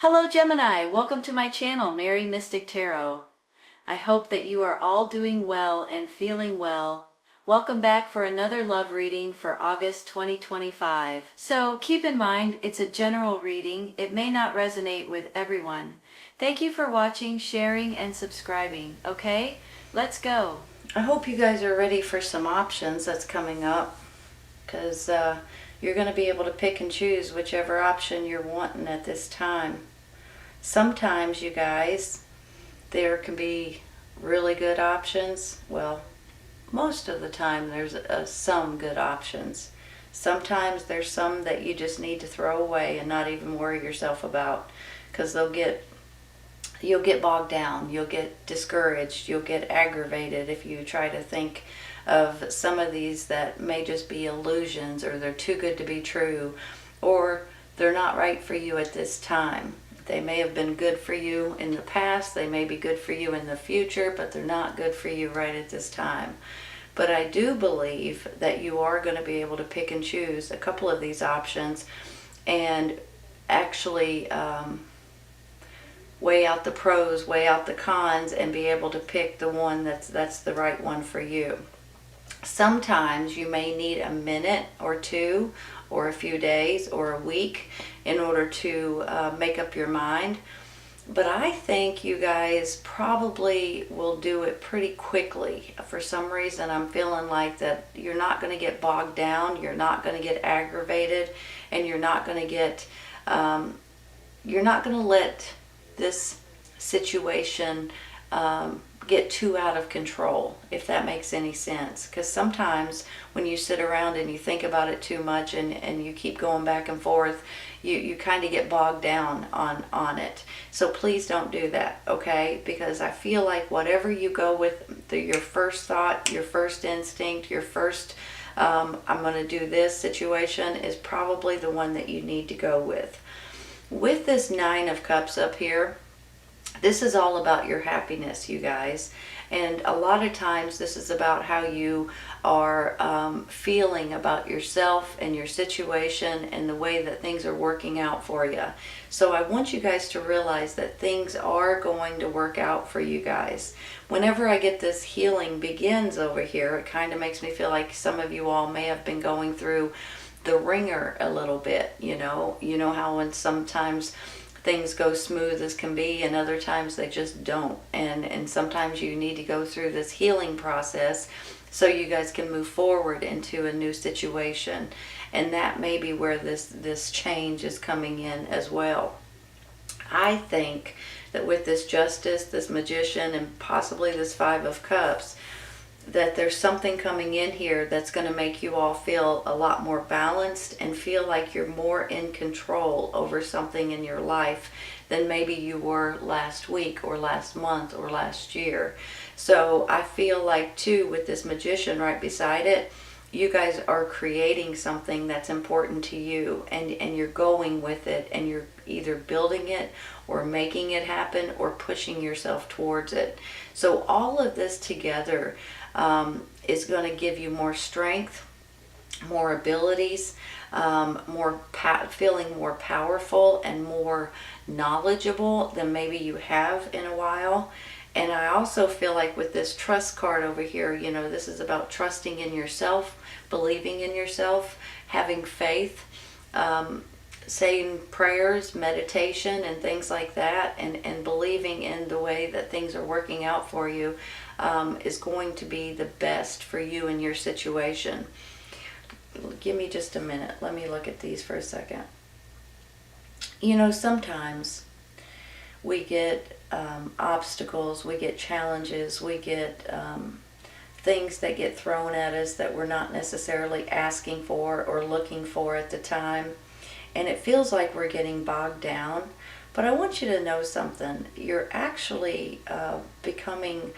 Hello Gemini, welcome to my channel, Mary Mystic Tarot. I hope that you are all doing well and feeling well. Welcome back for another love reading for August 2025. So keep in mind, it's a general reading. It may not resonate with everyone. Thank you for watching, sharing, and subscribing. Okay, let's go. I hope you guys are ready for some options that's coming up, because you're going to be able to pick and choose whichever option you're wanting at this time. Sometimes, you guys, there can be really good options. Well, most of the time there's some good options. Sometimes there's some that you just need to throw away and not even worry yourself about, because you'll get bogged down, you'll get discouraged, you'll get aggravated if you try to think of some of these that may just be illusions, or they're too good to be true, or they're not right for you at this time. They may have been good for you in the past, they may be good for you in the future, but they're not good for you right at this time. But I do believe that you are going to be able to pick and choose a couple of these options and actually weigh out the pros, weigh out the cons, and be able to pick the one that's the right one for you. Sometimes you may need a minute or two, or a few days, or a week in order to make up your mind. But I think you guys probably will do it pretty quickly. For some reason, I'm feeling like that you're not going to get bogged down, you're not going to get aggravated, and you're not going to let this situation get too out of control, if that makes any sense. Because sometimes when you sit around and you think about it too much, and you keep going back and forth, you kind of get bogged down on it. So please don't do that, okay? Because I feel like whatever you go with, your first thought, your first instinct, your first I'm going to do this situation is probably the one that you need to go with. With this Nine of Cups up here, this is all about your happiness, you guys. And a lot of times this is about how you are feeling about yourself and your situation and the way that things are working out for you. So I want you guys to realize that things are going to work out for you guys. Whenever I get this healing begins over here, it kind of makes me feel like some of you all may have been going through the ringer a little bit. You know how when sometimes things go smooth as can be, and other times they just don't, and sometimes you need to go through this healing process so you guys can move forward into a new situation. And that may be where this change is coming in as well. I think that with this Justice, this Magician, and possibly this Five of Cups, that there's something coming in here that's going to make you all feel a lot more balanced and feel like you're more in control over something in your life than maybe you were last week or last month or last year. So I feel like too, with this Magician right beside it, you guys are creating something that's important to you, and you're going with it, and you're either building it or making it happen or pushing yourself towards it. So all of this together is going to give you more strength, more abilities, feeling more powerful and more knowledgeable than maybe you have in a while. And I also feel like with this Trust card over here, this is about trusting in yourself, believing in yourself, having faith, saying prayers, meditation, and things like that, and believing in the way that things are working out for you is going to be the best for you and your situation. Give me just a minute. Let me look at these for a second. Sometimes we get obstacles, we get challenges, we get things that get thrown at us that we're not necessarily asking for or looking for at the time. And it feels like we're getting bogged down. But I want you to know something. You're actually becoming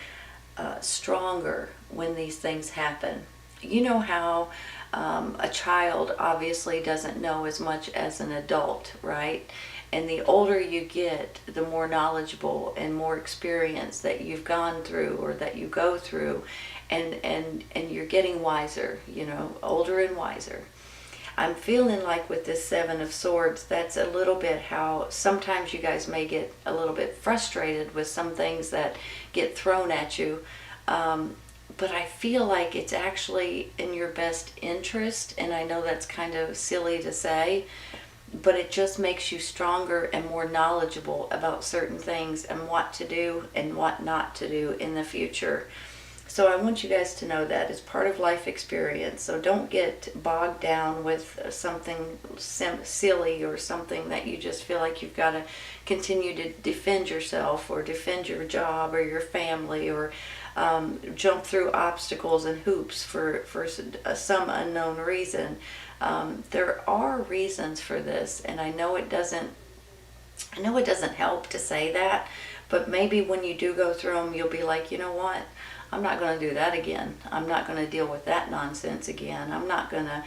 stronger when these things happen. You know how a child obviously doesn't know as much as an adult, right? And the older you get, the more knowledgeable and more experience that you've gone through or that you go through, and you're getting wiser, older and wiser. I'm feeling like with this Seven of Swords, that's a little bit how sometimes you guys may get a little bit frustrated with some things that get thrown at you. But I feel like it's actually in your best interest, and I know that's kind of silly to say, but it just makes you stronger and more knowledgeable about certain things and what to do and what not to do in the future. So I want you guys to know that it's part of life experience. So don't get bogged down with something silly or something that you just feel like you've got to continue to defend yourself or defend your job or your family, or jump through obstacles and hoops for some unknown reason. There are reasons for this, and I know it doesn't help to say that, but maybe when you do go through them, you'll be like, you know what? I'm not going to do that again. I'm not going to deal with that nonsense again. I'm not going to,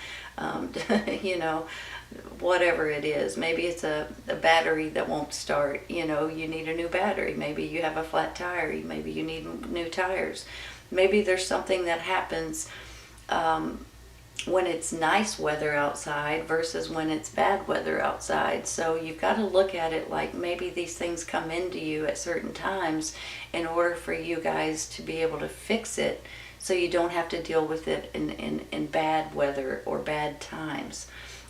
whatever it is. Maybe it's a battery that won't start. You need a new battery. Maybe you have a flat tire. Maybe you need new tires. Maybe there's something that happens when it's nice weather outside versus when it's bad weather outside. So you've got to look at it like maybe these things come into you at certain times in order for you guys to be able to fix it, so you don't have to deal with it in bad weather or bad times.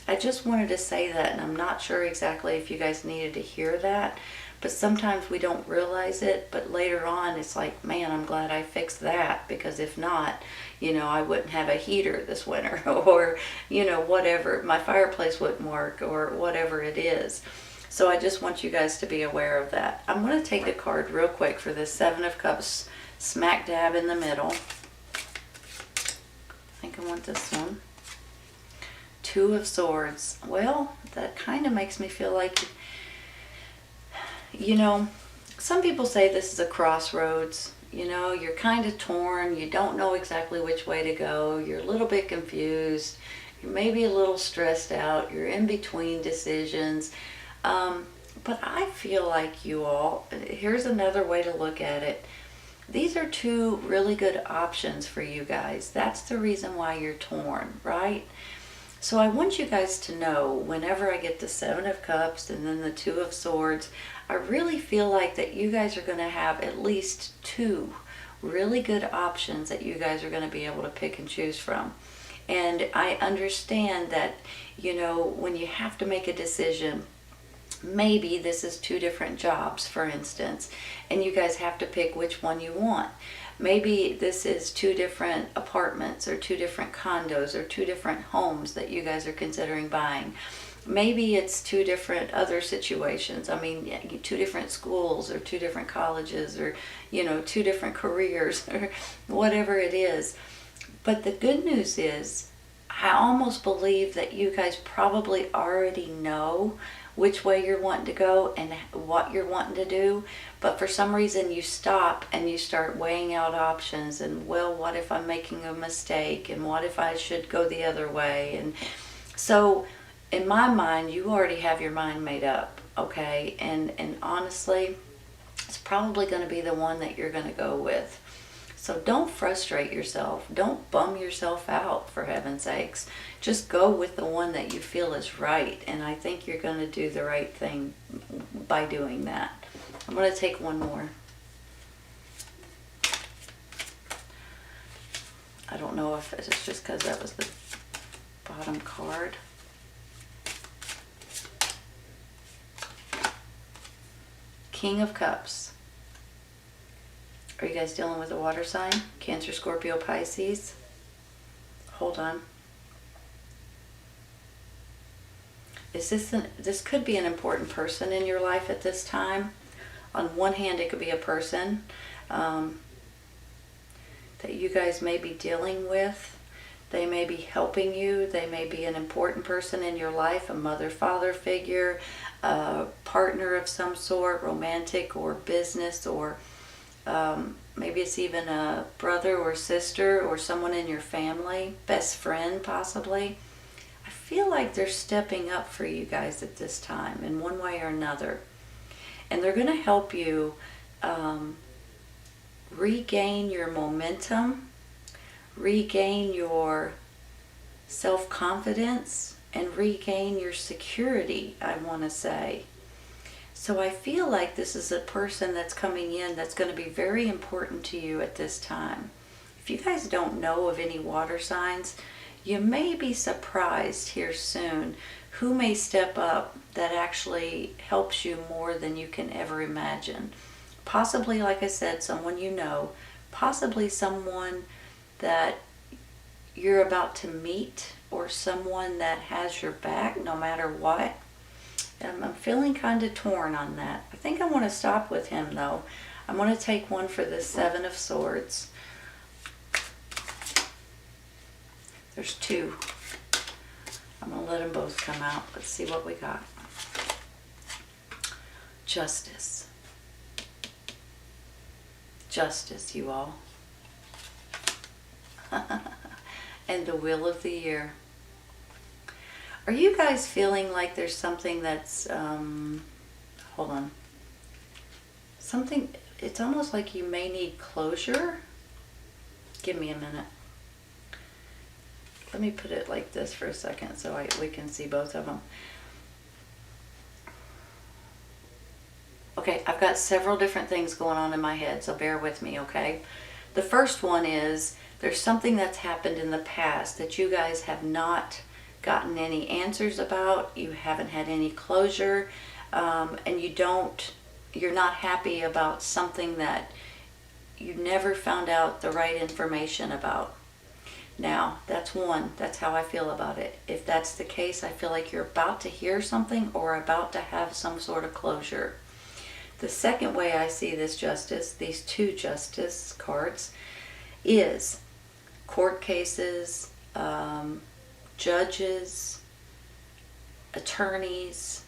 I just wanted to say that, and I'm not sure exactly if you guys needed to hear that, but sometimes we don't realize it, but later on it's like, man, I'm glad I fixed that, because if not, I wouldn't have a heater this winter, or, whatever, my fireplace wouldn't work, or whatever it is. So I just want you guys to be aware of that. I'm going to take a card real quick for this Seven of Cups, smack dab in the middle. I think I want this one. Two of Swords. Well, that kind of makes me feel like, some people say this is a crossroads. You're kind of torn. You don't know exactly which way to go. You're a little bit confused. You're maybe a little stressed out. You're in between decisions. But I feel like you all, here's another way to look at it. These are two really good options for you guys. That's the reason why you're torn, right? So I want you guys to know, whenever I get the Seven of Cups and then the Two of Swords, I really feel like that you guys are going to have at least two really good options that you guys are going to be able to pick and choose from. And I understand that, when you have to make a decision, maybe this is two different jobs, for instance, and you guys have to pick which one you want. Maybe this is two different apartments or two different condos or two different homes that you guys are considering buying. Maybe it's two different other situations. I mean, two different schools or two different colleges, or, two different careers or whatever it is. But the good news is, I almost believe that you guys probably already know which way you're wanting to go and what you're wanting to do, but for some reason you stop and you start weighing out options, and, well, what if I'm making a mistake, and what if I should go the other way? And so in my mind, you already have your mind made up, okay? And honestly, it's probably going to be the one that you're going to go with. So don't frustrate yourself. Don't bum yourself out, for heaven's sakes. Just go with the one that you feel is right. And I think you're going to do the right thing by doing that. I'm going to take one more. I don't know if it's just because that was the bottom card. King of Cups. Are you guys dealing with a water sign? Cancer, Scorpio, Pisces? Hold on. This could be an important person in your life at this time. On one hand, it could be a person that you guys may be dealing with. They may be helping you. They may be an important person in your life, a mother, father figure, a partner of some sort, romantic or business, or maybe it's even a brother or sister or someone in your family, best friend possibly. I feel like they're stepping up for you guys at this time in one way or another. And they're going to help you regain your momentum, regain your self-confidence, and regain your security, I want to say. So I feel like this is a person that's coming in that's going to be very important to you at this time. If you guys don't know of any water signs, you may be surprised here soon who may step up that actually helps you more than you can ever imagine. Possibly, like I said, someone you know, possibly someone that you're about to meet, or someone that has your back no matter what. I'm feeling kind of torn on that. I think I want to stop with him though. I'm going to take one for the Seven of Swords. There's two. I'm going to let them both come out. Let's see what we got. Justice. Justice, you all. And the Wheel of the Year. Are you guys feeling like there's something that's, hold on. Something, it's almost like you may need closure. Give me a minute. Let me put it like this for a second so we can see both of them. Okay, I've got several different things going on in my head, so bear with me, okay? The first one is there's something that's happened in the past that you guys have not gotten any answers about. You haven't had any closure, and you're not happy about something that you never found out the right information about. Now, that's one. That's how I feel about it. If that's the case, I feel like you're about to hear something or about to have some sort of closure. The second way I see this justice, these two justice cards, is court cases, judges, attorneys,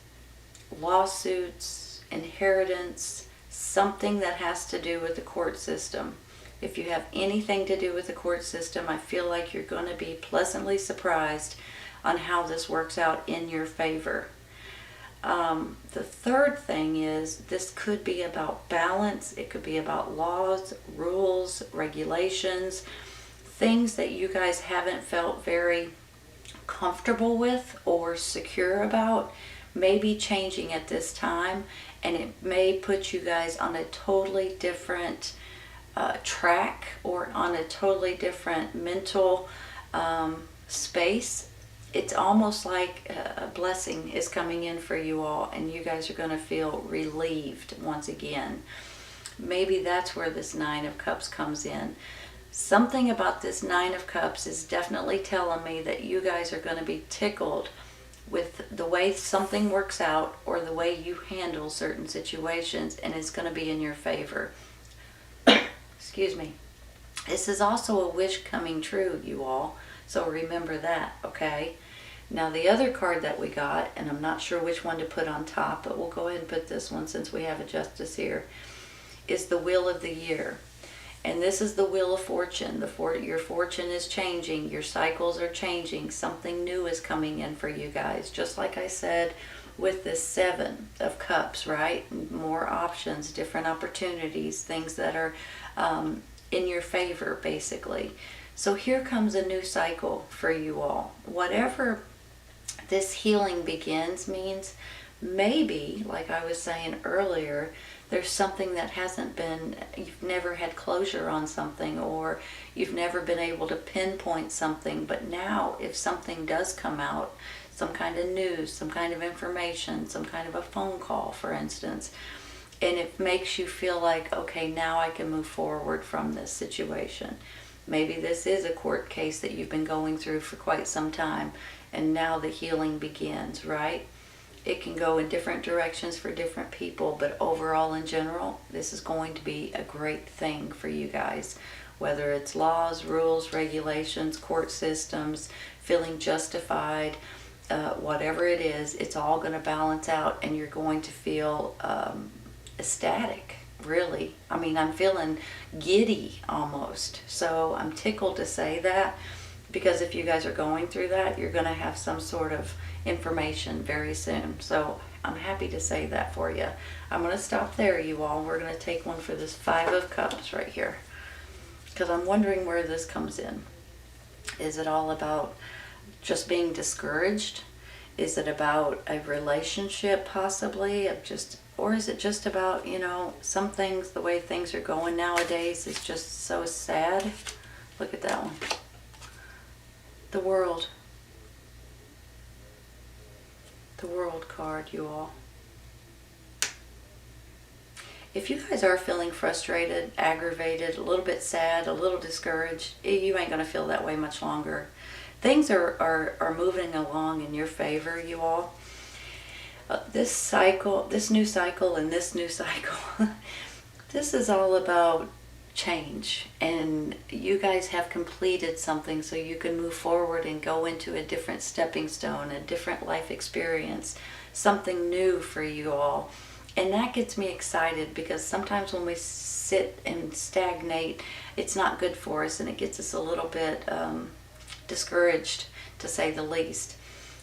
lawsuits, inheritance, something that has to do with the court system. If you have anything to do with the court system, I feel like you're going to be pleasantly surprised on how this works out in your favor. The third thing is this could be about balance. It could be about laws, rules, regulations, things that you guys haven't felt very comfortable with or secure about may be changing at this time, and it may put you guys on a totally different track or on a totally different mental space. It's almost like a blessing is coming in for you all, and you guys are going to feel relieved once again. Maybe that's where this Nine of Cups comes in. Something about this Nine of Cups is definitely telling me that you guys are going to be tickled with the way something works out or the way you handle certain situations, and it's going to be in your favor. Excuse me. This is also a wish coming true, you all. So remember that, okay? Now the other card that we got, and I'm not sure which one to put on top, but we'll go ahead and put this one since we have a justice here, is the Wheel of the Year. And this is the Wheel of Fortune. Your fortune is changing. Your cycles are changing. Something new is coming in for you guys. Just like I said with this Seven of Cups, right? More options, different opportunities, things that are in your favor, basically. So here comes a new cycle for you all. Whatever this healing begins means, maybe, like I was saying earlier, there's something that hasn't been, you've never had closure on something, or you've never been able to pinpoint something. But now, if something does come out, some kind of news, some kind of information, some kind of a phone call, for instance, and it makes you feel like, okay, now I can move forward from this situation. Maybe this is a court case that you've been going through for quite some time, and now the healing begins, right? It can go in different directions for different people, but overall in general, this is going to be a great thing for you guys. Whether it's laws, rules, regulations, court systems, feeling justified, whatever it is, it's all going to balance out, and you're going to feel ecstatic, really. I mean, I'm feeling giddy almost. So I'm tickled to say that, because if you guys are going through that, you're going to have some sort of information very soon. So I'm happy to say that for you. I'm going to stop there, you all. We're going to take one for this Five of Cups right here, because I'm wondering where this comes in. Is it all about just being discouraged? Is it about a relationship possibly or is it just about, some things, the way things are going nowadays is just so sad. Look at that one. The World. The World card, you all. If you guys are feeling frustrated, aggravated, a little bit sad, a little discouraged, you ain't going to feel that way much longer. Things are moving along in your favor, you all. This new cycle, this is all about change. And you guys have completed something so you can move forward and go into a different stepping stone, a different life experience, something new for you all. And that gets me excited because sometimes when we sit and stagnate, it's not good for us and it gets us a little bit discouraged, to say the least.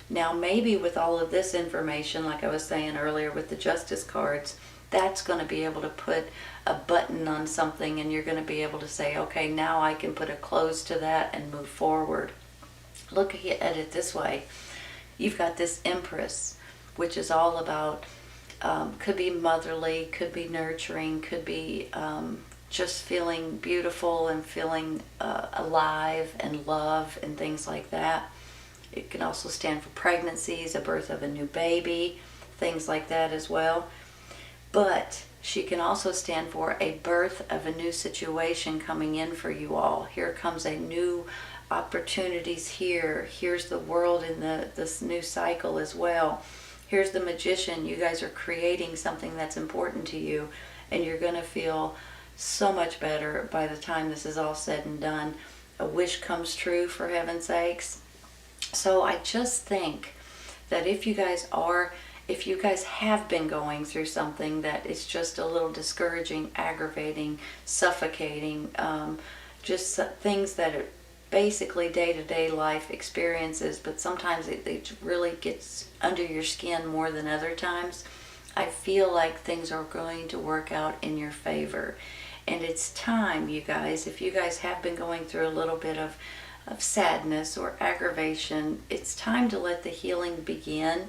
Now, maybe with all of this information, like I was saying earlier with the Justice cards, that's going to be able to put a button on something and you're going to be able to say, okay, now I can put a close to that and move forward. Look at it this way. You've got this Empress, which is all about could be motherly, could be nurturing, could be just feeling beautiful and feeling alive and love and things like that. It can also stand for pregnancies, a birth of a new baby, things like that as well. But she can also stand for a birth of a new situation coming in for you all. Here comes a new opportunities here. Here's the World in this new cycle as well. Here's the Magician. You guys are creating something that's important to you, and you're going to feel so much better by the time this is all said and done. A wish comes true, for heaven's sakes. So I just think that if you guys have been going through something that is just a little discouraging, aggravating, suffocating, just things that are basically day-to-day life experiences, but sometimes it really gets under your skin more than other times, I feel like things are going to work out in your favor. And it's time, you guys, if you guys have been going through a little bit of sadness or aggravation, it's time to let the healing begin,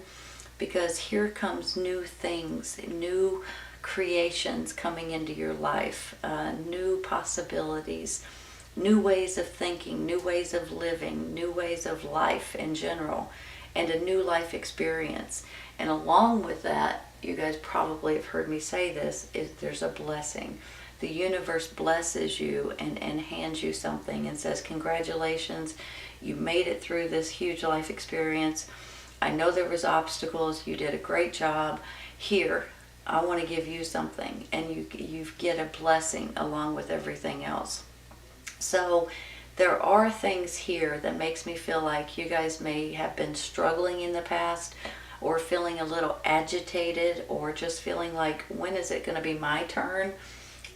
because here comes new things, new creations coming into your life, new possibilities, new ways of thinking, new ways of living, new ways of life in general, and a new life experience. And along with that, you guys probably have heard me say this, is there's a blessing. The universe blesses you and hands you something and says, congratulations, you made it through this huge life experience. I know there was obstacles, you did a great job. Here, I want to give you something, and you get a blessing along with everything else. So there are things here that makes me feel like you guys may have been struggling in the past, or feeling a little agitated, or just feeling like, when is it going to be my turn?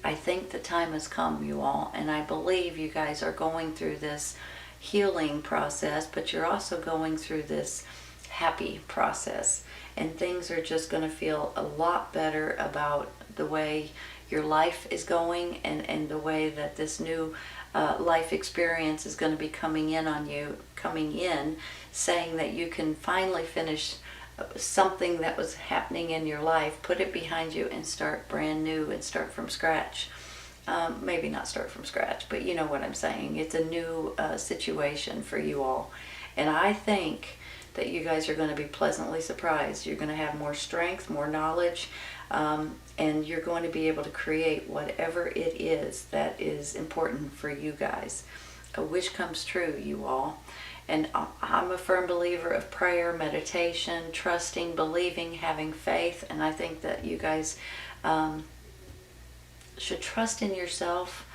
I think the time has come, you all, and I believe you guys are going through this healing process, but you're also going through this happy process, and things are just going to feel a lot better about the way your life is going, and the way that this new life experience is going to be coming in, saying that you can finally finish something that was happening in your life, put it behind you, and start brand new and start from scratch. Maybe not start from scratch, but you know what I'm saying. It's a new situation for you all. And I think that you guys are going to be pleasantly surprised. You're going to have more strength, more knowledge, and you're going to be able to create whatever it is that is important for you guys. A wish comes true, you all. And I'm a firm believer of prayer, meditation, trusting, believing, having faith. And I think that you guys should trust in yourself,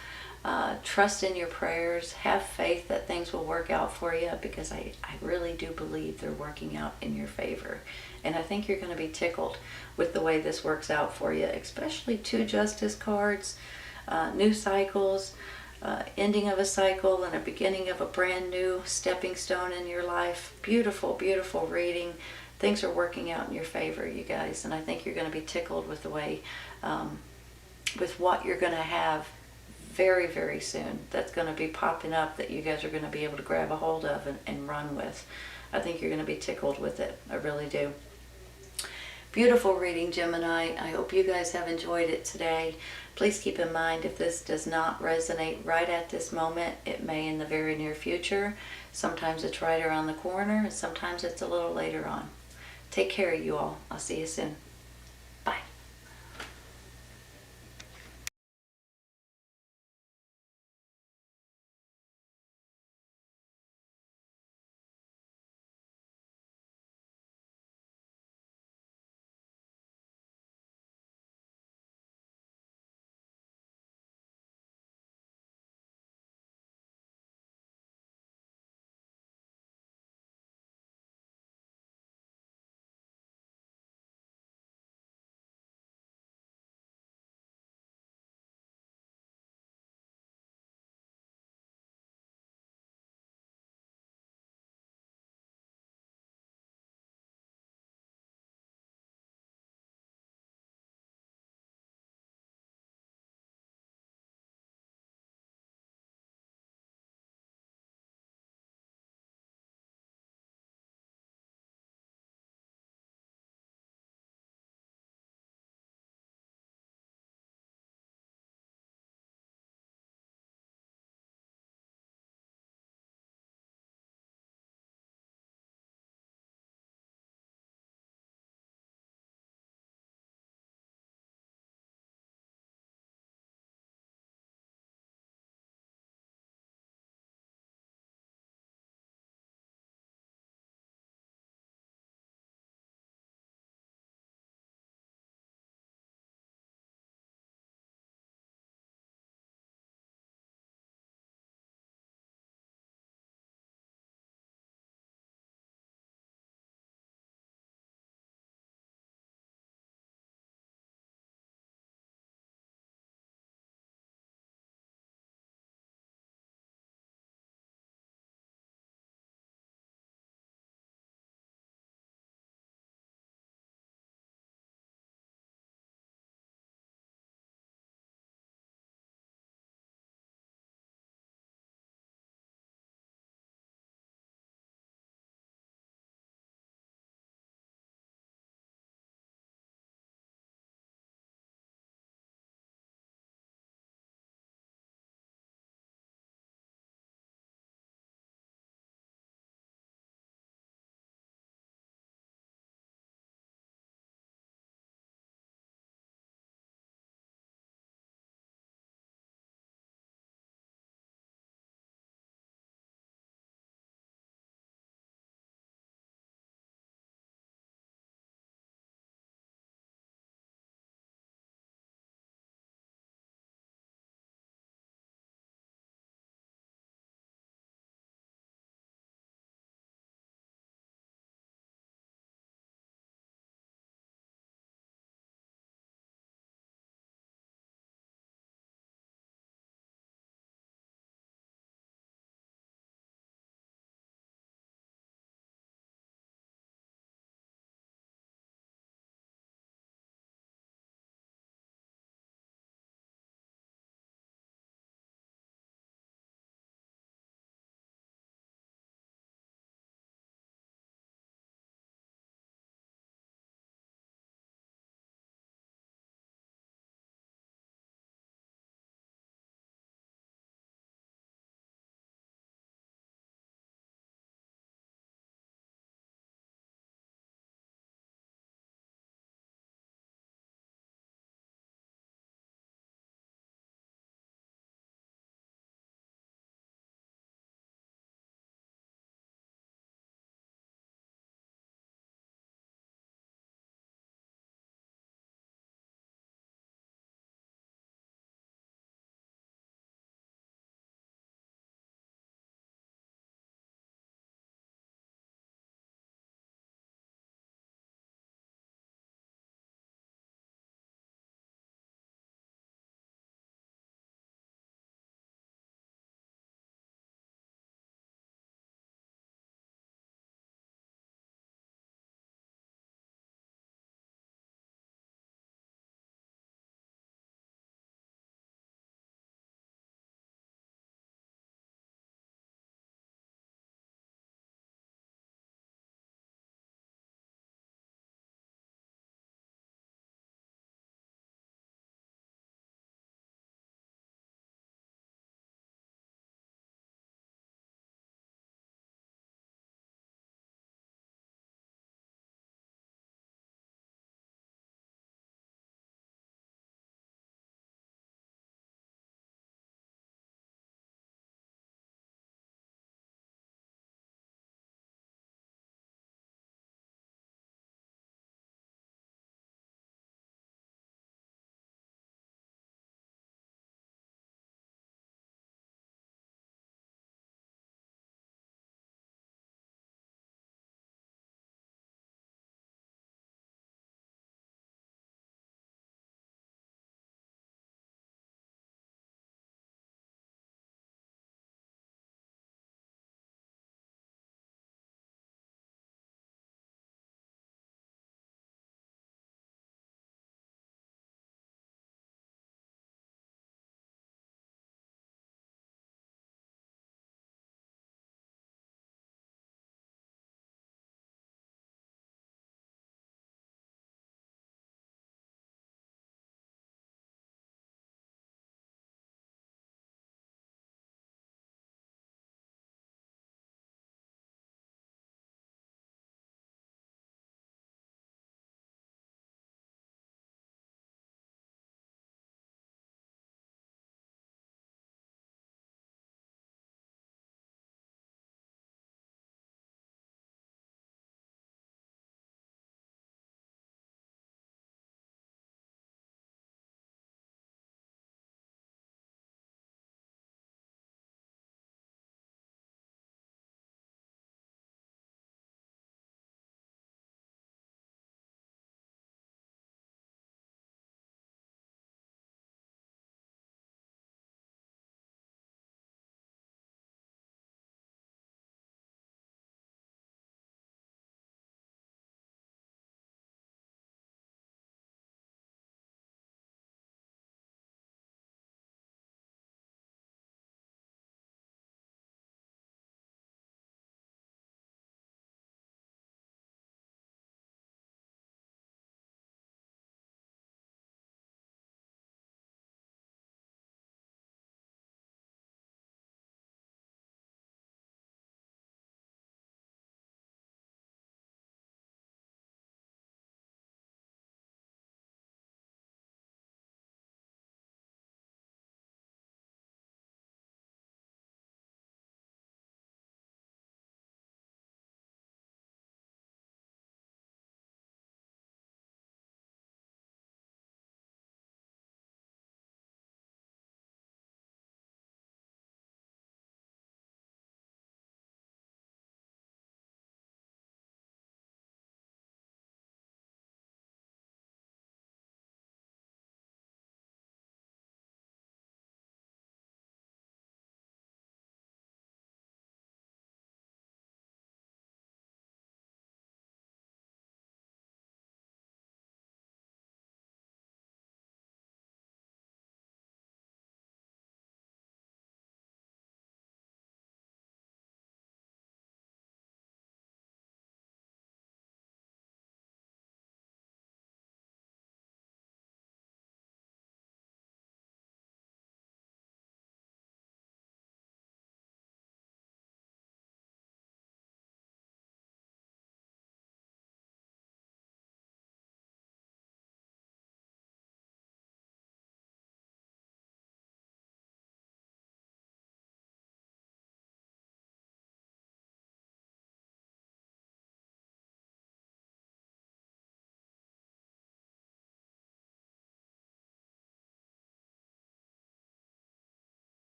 trust in your prayers, have faith that things will work out for you, because I really do believe they're working out in your favor. And I think you're going to be tickled with the way this works out for you, especially 2 Justice cards, new cycles, ending of a cycle and a beginning of a brand new stepping stone in your life. Beautiful, beautiful reading. Things are working out in your favor, you guys, and I think you're going to be tickled with the way, with what you're going to have very, very soon that's going to be popping up, that you guys are going to be able to grab a hold of and run with. I think you're going to be tickled with it. I really do. Beautiful reading, Gemini. I hope you guys have enjoyed it today. Please keep in mind, if this does not resonate right at this moment, it may in the very near future. Sometimes it's right around the corner, and sometimes it's a little later on. Take care, you all. I'll see you soon.